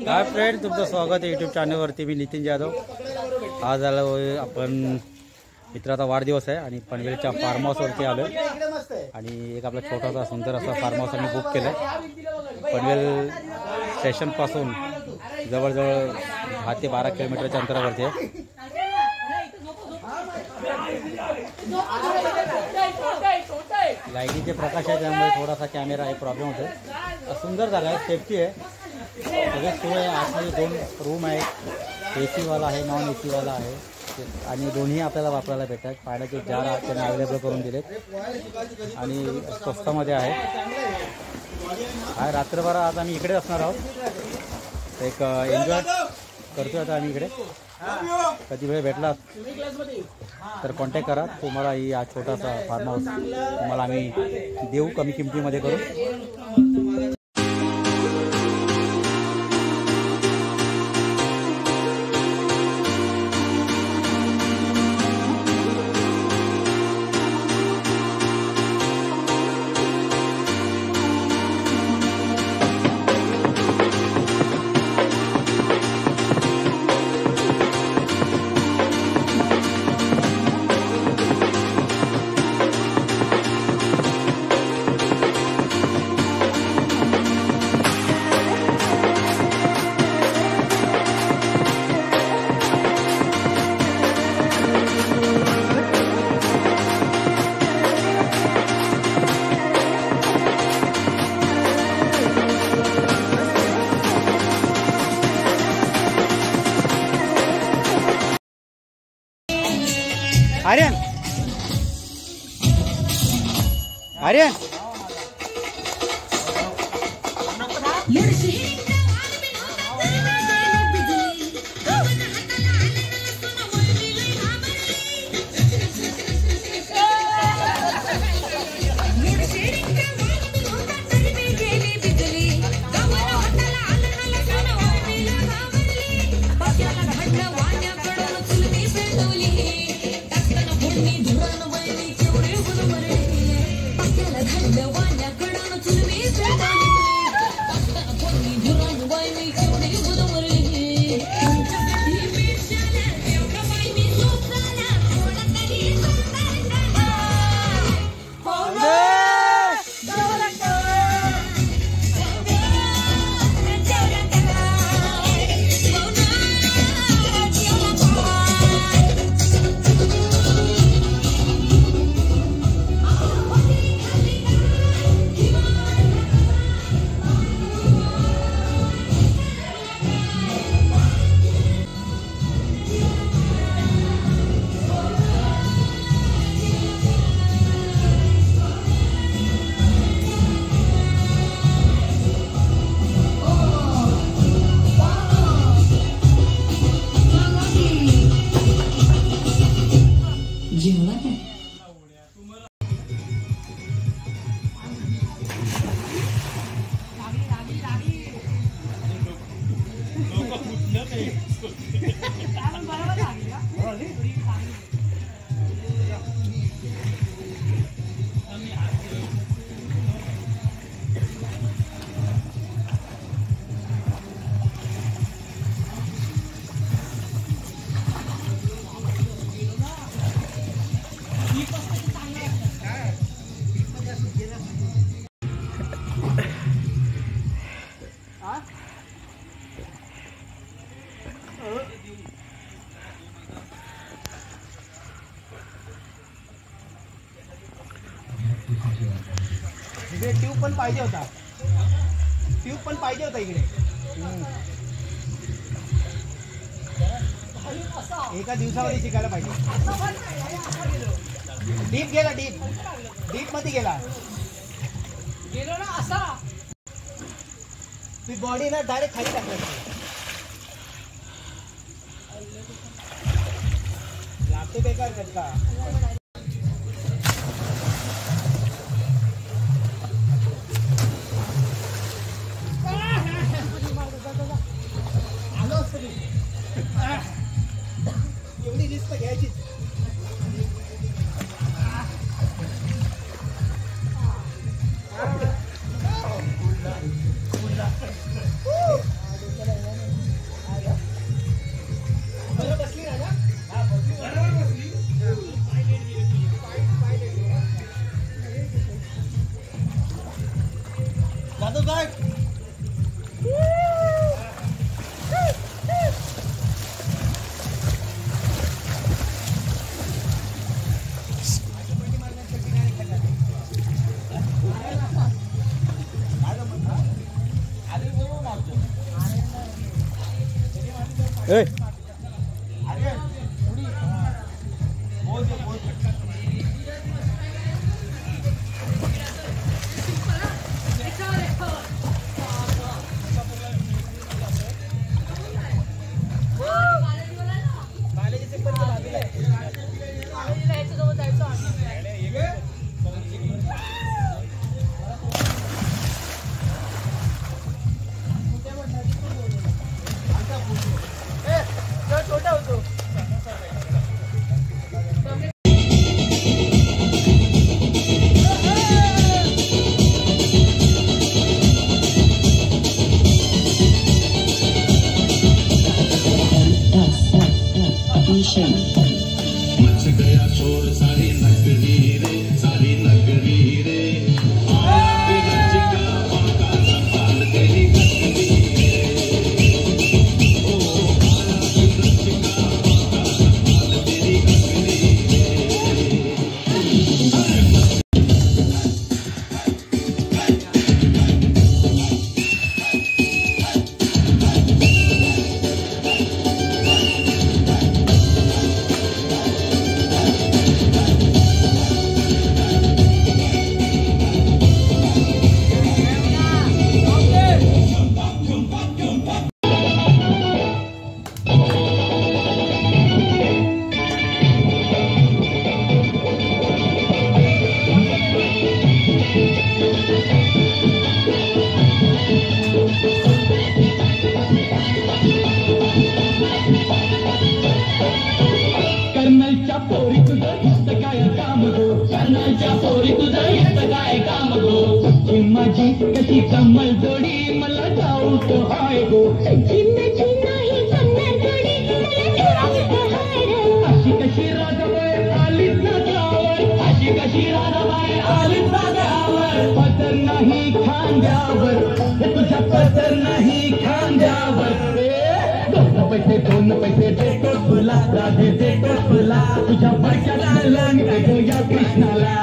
Hi friend, तुमचं स्वागत आहे यूट्यूब चॅनलवरती. मी नितीन जाधव. आज आलो आपण मित्राचा वाढदिवस आहे आणि पनवेलच्या फार्म हाऊसवरती आलो आणि एक आपला छोटासा सुंदर असा फार्म हाऊस आम्ही बुक केलं. पनवेल स्टेशनपासून जवळजवळ 10 ते 12 किलोमीटरच्या अंतरावरती आहे. लाईटीचे प्रकाश आहे त्यामुळे थोडासा कॅमेरा आहे प्रॉब्लेम होतो. सुंदर जागा आहे, सेफ्टी आहे, सगळे सोय आहे. आतमध्ये 2 रूम आहेत, AC वाला आहे, नॉन AC वाला आहे आणि दोन्ही आपल्याला वापरायला भेटतात. पाण्याचे जार त्यांनी अवेलेबल करून दिलेत आणि स्वस्तामध्ये आहे. रात्रभर आज आम्ही इकडेच असणार आहोत. एक एन्जॉय करतोय आता आम्ही इकडे. कधी वेळ भेटला तर कॉन्टॅक्ट करा. तुम्हाला ही हा छोटासा फार्म हाऊस तुम्हाला आम्ही देऊ कमी किमतीमध्ये करू. आर्यन आर्यन इकडे ट्यूब पण पाहिजे होता. इकडे एका दिवसामध्ये शिकायला पाहिजे. डीप गेला, डीप मध्ये गेलो ना असा. ती बॉडी ना डायरेक्ट खाली टाकली. लागतो बेकार का. एवढी लिस्ट घ्यायची. ए छोटा होतो कर्नलच्या पोरी तुझं इथं काय काम गो कर्नलच्या पोरी तुझं इथं काय काम गो ही माझी कशी कमल जोडी मला ठाऊक हाय गो चिन्नाची नाही जमणार जोडी मला ठाऊक हाय रे. अशी कशी राधाबाई आलीच ना गावावर अशी कशी राधाबाई आलीच ना गावावर पदर नाही खांद्यावर हे तुझ्या पदर नाही खांद्यावर दोन पैसे देतो तुला राधे देतो तुला तुझ्या बडक्याला लागतो या कृष्णाला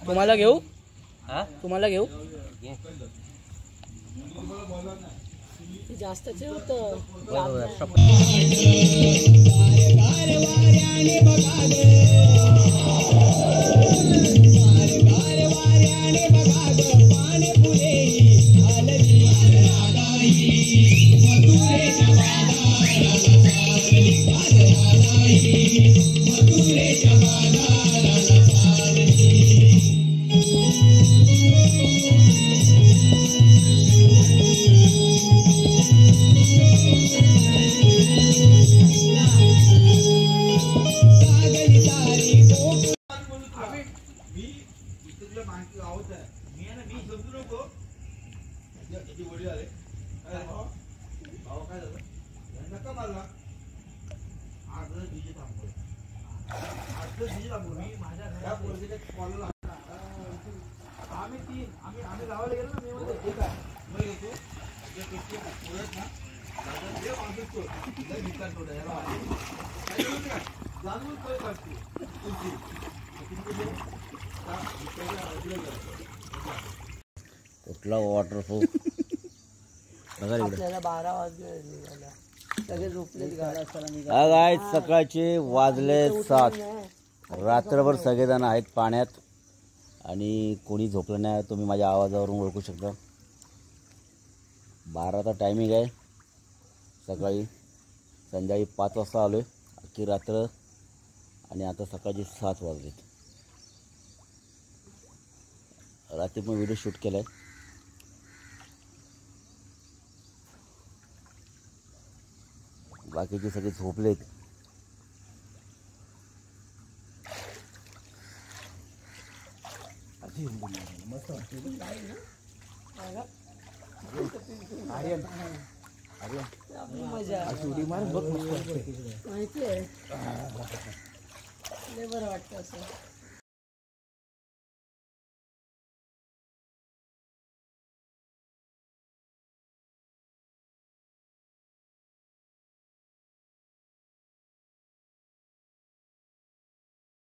तुम्हाला घेऊ तुम्हाला घेऊ जास्तच होतं कुठला वॉटरप्रूफ आपल्याला 12 वाजले. काय सकाळचे वाजले 7. रात्रभर सगळेजण आहेत पाण्यात आणि कोणी झोपलं नाही. तुम्ही माझ्या आवाजावरून ओळखू शकता. 12चा टायमिंग आहे. सकाळी संध्याकाळी 5 वाजता आलो आहे. अख्खी रात्र आणि आता सकाळचे 7 वाजलेत. रात्री पण व्हिडिओ शूट केला आहे. बाकीचे सगळे झोपलेत. माहिती आहे लय बरं वाटतं असं.